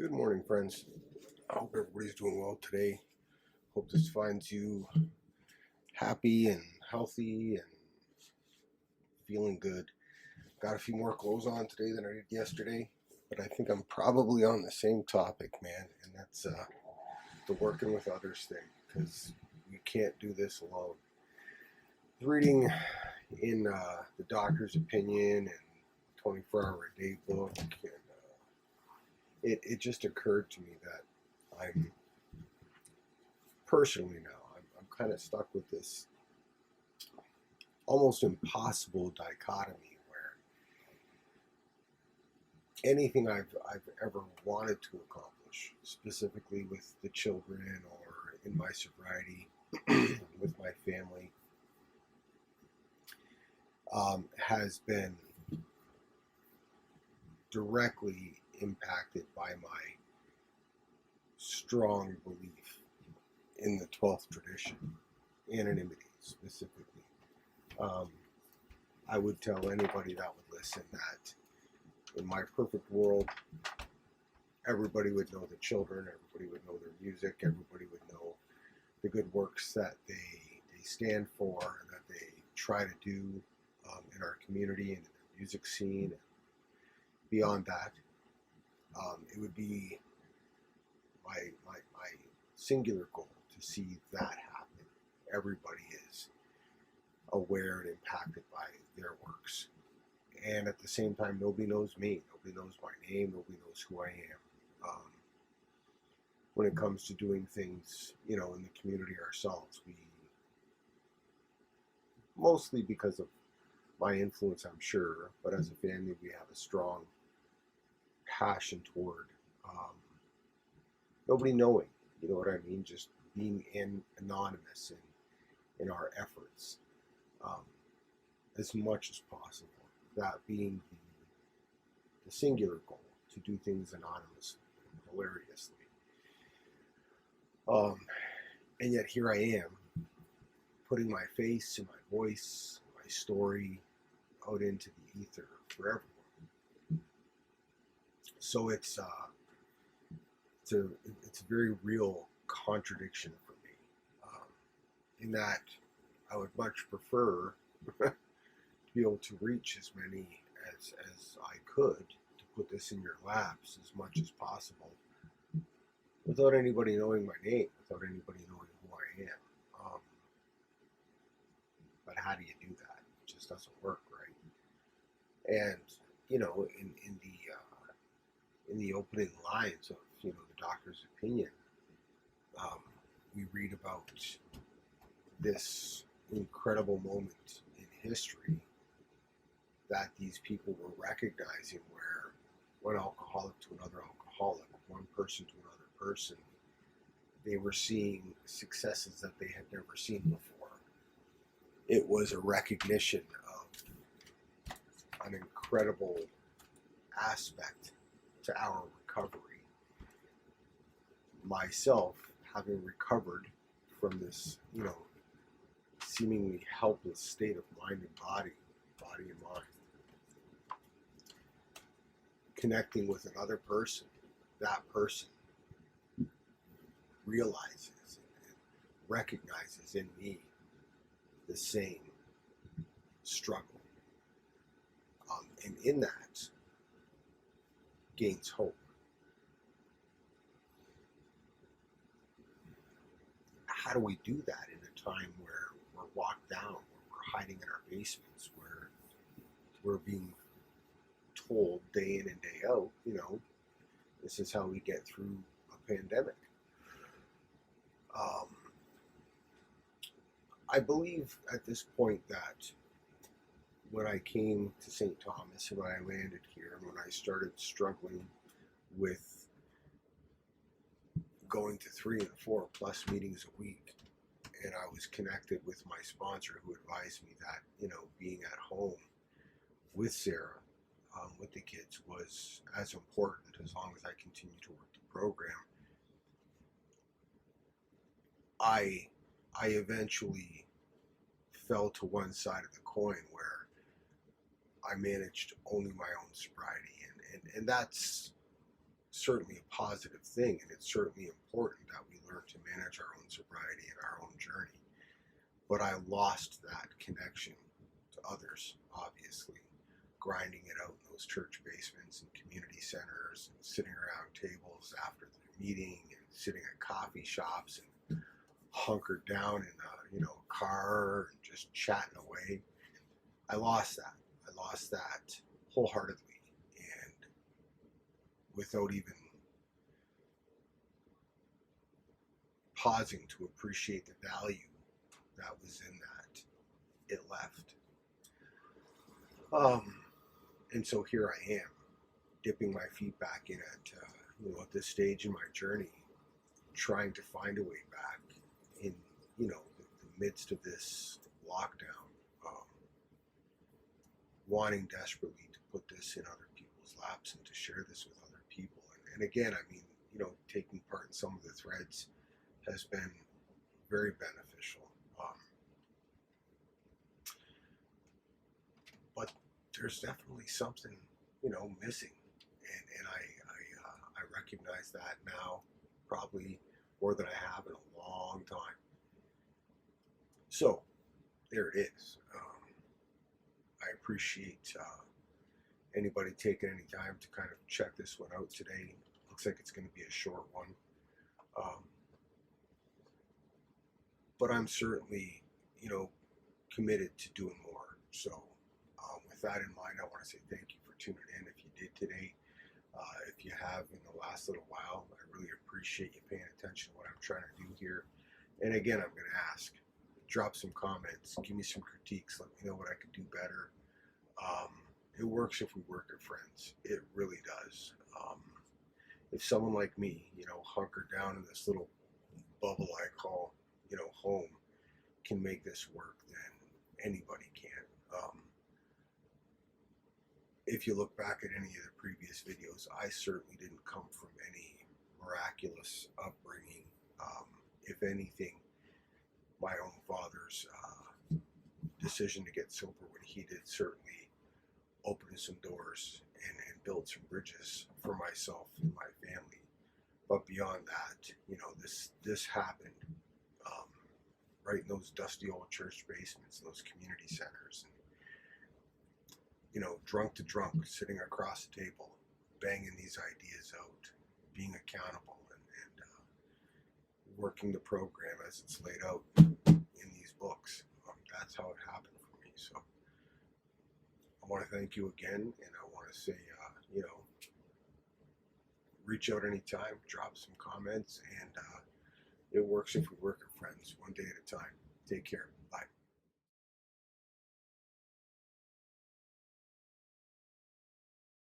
Good morning, friends. I hope everybody's doing well today. Hope this finds you happy and healthy and feeling good. Got a few more clothes on today than I did yesterday, but I think I'm probably on the same topic, man, and that's the working with others thing, because you can't do this alone. Reading in the doctor's opinion and 24-hour-a-day book, and it just occurred to me that I'm personally now, I'm kind of stuck with this almost impossible dichotomy where anything I've ever wanted to accomplish, specifically with the children or in my sobriety, with my family, has been directly impacted by my strong belief in the 12th tradition, anonymity specifically. I would tell anybody that would listen that in my perfect world, everybody would know the children, everybody would know their music, everybody would know the good works that they stand for and that they try to do in our community and in the music scene. And beyond that, it would be my singular goal to see that happen. Everybody is aware and impacted by their works. And at the same time, nobody knows me. Nobody knows my name. Nobody knows who I am. When it comes to doing things, in the community ourselves, we, mostly because of my influence, I'm sure, but as a family, we have a strong passion toward nobody knowing, you know what I mean? Just being anonymous in our efforts as much as possible. That being the singular goal, to do things anonymously, hilariously. And yet here I am, putting my face and my voice, my story out into the ether for everyone. So it's a very real contradiction for me, in that I would much prefer to be able to reach as many as I could, to put this in your laps as much as possible, without anybody knowing my name, without anybody knowing who I am. But how do you do that? It just doesn't work, right? And in the opening lines of the doctor's opinion, we read about this incredible moment in history that these people were recognizing, where one alcoholic to another alcoholic, one person to another person, they were seeing successes that they had never seen before. It was a recognition of an incredible aspect to our recovery. Myself, having recovered from this, seemingly helpless state of mind and body and mind, connecting with another person, that person realizes and recognizes in me the same struggle. And in that, gains hope. How do we do that in a time where we're locked down, where we're hiding in our basements, where we're being told day in and day out, this is how we get through a pandemic? I believe at this point that when I came to St. Thomas and when I landed here and when I started struggling with going to 3 and 4 plus meetings a week, and I was connected with my sponsor who advised me that, being at home with Sarah, with the kids, was as important as long as I continue to work the program. I eventually fell to one side of the coin where I managed only my own sobriety, and that's certainly a positive thing, and it's certainly important that we learn to manage our own sobriety and our own journey. But I lost that connection to others, obviously, grinding it out in those church basements and community centers and sitting around tables after the meeting and sitting at coffee shops and hunkered down in a car and just chatting away. I lost that. I lost that wholeheartedly, and without even pausing to appreciate the value that was in that, it left. And so here I am, dipping my feet back in at this stage in my journey, trying to find a way back in the midst of this lockdown, wanting desperately to put this in other people's laps and to share this with other people. And again, I mean, taking part in some of the threads has been very beneficial. But there's definitely something, missing, and I recognize that now, probably more than I have in a long time. So there it is. I appreciate anybody taking any time to kind of check this one out today. Looks like it's going to be a short one. But I'm certainly, committed to doing more. So with that in mind, I want to say thank you for tuning in. If you did today, if you have in the last little while, I really appreciate you paying attention to what I'm trying to do here. And again, I'm going to ask, drop some comments, give me some critiques, let me know what I could do better. It works if we work at friends. It really does. If someone like me, hunkered down in this little bubble I call, home, can make this work, then anybody can. If you look back at any of the previous videos, I certainly didn't come from any miraculous upbringing. If anything, my own father's decision to get sober when he did certainly opened some doors and built some bridges for myself and my family. But beyond that, this happened right in those dusty old church basements, those community centers, and drunk to drunk, sitting across the table, banging these ideas out, being accountable, and working the program as it's laid out in these books. That's how it happened for me. So I want to thank you again, and I want to say, reach out anytime, drop some comments, and it works if we work as friends, one day at a time. Take care.